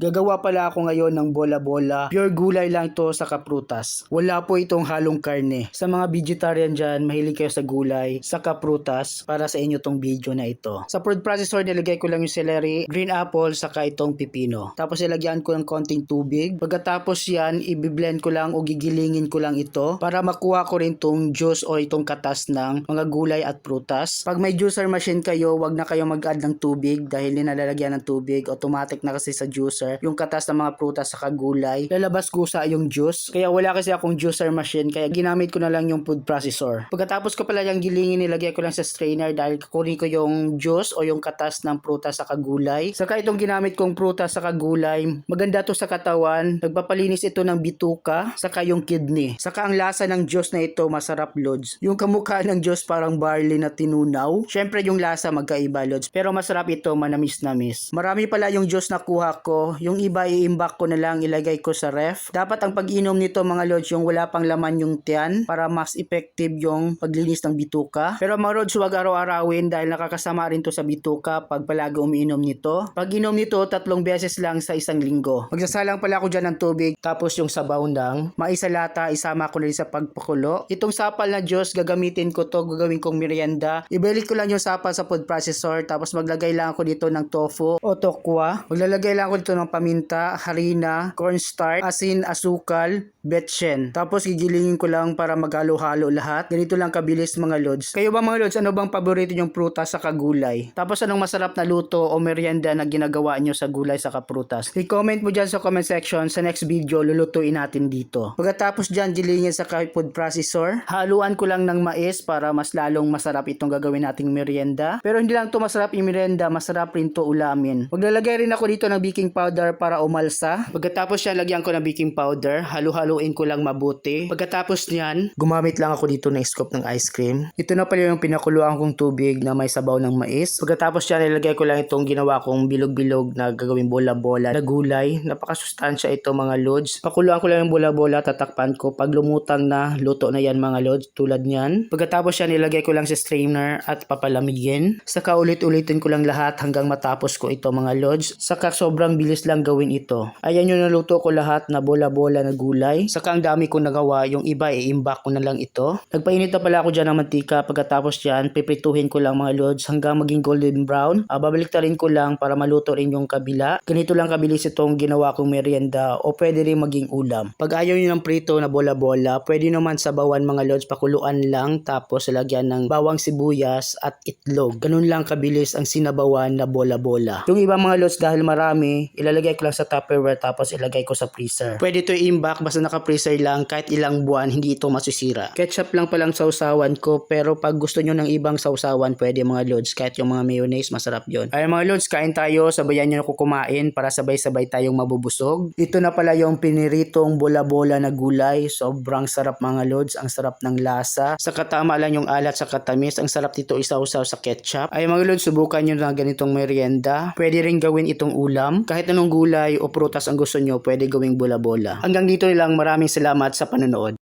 Gagawa pala ako ngayon ng bola-bola. Pure gulay lang to sa kaprutas. Wala po itong halong karne. Sa mga vegetarian dyan, mahilig kayo sa gulay, sa kaprutas, para sa inyo tong video na ito. Sa food processor, nilagay ko lang yung celery, green apple, saka itong pipino. Tapos ilagyan ko ng konting tubig. Pagkatapos yan, ibiblend ko lang o gigilingin ko lang ito para makuha ko rin tong juice o itong katas ng mga gulay at prutas. Pag may juicer machine kayo, wag na kayo mag-add ng tubig dahil nilalagyan ng tubig. Automatic na kasi sa juicer yung katas ng mga prutas sa gulay, lalabas kusa yung juice. Kaya wala kasi akong juicer machine, kaya ginamit ko na lang yung food processor. Pagkatapos ko pala yung gilingin, nilagay ko lang sa strainer dahil kukunin ko yung juice o yung katas ng prutas sa gulay. Saka itong ginamit kong prutas sa gulay, maganda to sa katawan, nagpapalinis ito ng bituka, saka yung kidney. Saka ang lasa ng juice na ito masarap, lods. Yung kamukha ng juice parang barley na tinunaw. Syempre yung lasa magkaiba, lods, pero masarap ito, manamis-namis. Marami pala yung juice na kuha ko. Yung iba i-imbak ko na lang, ilagay ko sa ref. Dapat ang pag-inom nito mga lods, yung wala pang laman yung tiyan para mas effective yung paglinis ng bituka. Pero mga lods, huwag araw-arawin dahil nakakasama rin to sa bituka pag palagi umiinom nito. Pag inom nito, 3 beses lang sa isang linggo. Magsasalang pala ako dyan ng tubig, tapos yung sabaw ng maisa lata, isama ko na rin sa pagpakulo. Itong sapal na juice, gagamitin ko to, gagawin kong merienda. Ibalik ko lang yung sapal sa food processor, tapos maglagay lang ako dito ng tofu o tokwa. Maglalagay lang ako dito ng paminta, harina, cornstarch, asin, asukal, betchen. Tapos gigilingin ko lang para maghalo-halo lahat. Ganito lang kabilis mga lods. Kayo ba mga lods, ano bang paborito yung prutas sa gulay? Tapos anong masarap na luto o merienda na ginagawa nyo sa gulay sa prutas? I-comment mo dyan sa comment section. Sa next video, lulutuin natin dito. Pagkatapos dyan, gilingin sa food processor. Haluan ko lang ng mais para mas lalong masarap itong gagawin nating merienda. Pero hindi lang to masarap yung merienda, masarap rin to ulamin. Maglalagay rin ako dito ng baking powder para umalsa. Pagkatapos yan, lagyan ko ng baking powder. Halu-haluin ko lang mabuti. Pagkatapos niyan, gumamit lang ako dito ng scoop ng ice cream. Ito na pala yung pinakuluan kong tubig na may sabaw ng mais. Pagkatapos yan, ilagay ko lang itong ginawa kong bilog-bilog na gagawin bola-bola na gulay. Napakasustansya ito mga lods. Pakuluan ko lang yung bola-bola, tatakpan ko. Pag lumutang na, luto na yan mga lods, tulad niyan. Pagkatapos yan, ilagay ko lang sa strainer at papalamigin. Saka ulit-ulitin ko lang lahat hanggang matapos ko ito mga lods. Saka sobrang bilis lang gawin ito. Ayan yung naluto ko lahat na bola-bola na gulay. Saka ang dami kong nagawa, yung iba i-imbak ko na lang ito. Nagpainit na pala ako dyan ng mantika. Pagkatapos dyan, piprituhin ko lang mga lods hanggang maging golden brown. Babalik rin ko lang para maluto rin yung kabila. Ganito lang kabilis itong ginawa kong merienda o pwede rin maging ulam. Pag ayaw nyo ng prito na bola-bola, pwede naman sabawan mga lods, pakuluan lang tapos lagyan ng bawang sibuyas at itlog. Ganun lang kabilis ang sinabawan na bola-bola. Yung iba mga lods, dahil marami, ilalagay ko lang sa Tupperware tapos ilagay ko sa freezer. Pwede ito i-imbak basta naka-freezer lang, kahit ilang buwan hindi ito masisira. Ketchup lang palang sausawan ko, pero pag gusto nyo ng ibang sausawan, pwede mga lods, kahit yung mga mayonnaise, masarap yon. Ay mga lods, kain tayo, sabayan nyo ako kumain para sabay-sabay tayong mabubusog. Ito na pala yung piniritong bola-bola na gulay. Sobrang sarap mga lods, ang sarap ng lasa. Sa katama lang yung alat sa katamis, ang sarap dito isausaw sa ketchup. Ay mga lods, subukan nyo na ganitong merienda. Pwede rin gawin itong ulam. Kahit anong gulay o prutas ang gusto nyo, pwede gawing bola-bola. Hanggang dito lang, maraming salamat sa panonood.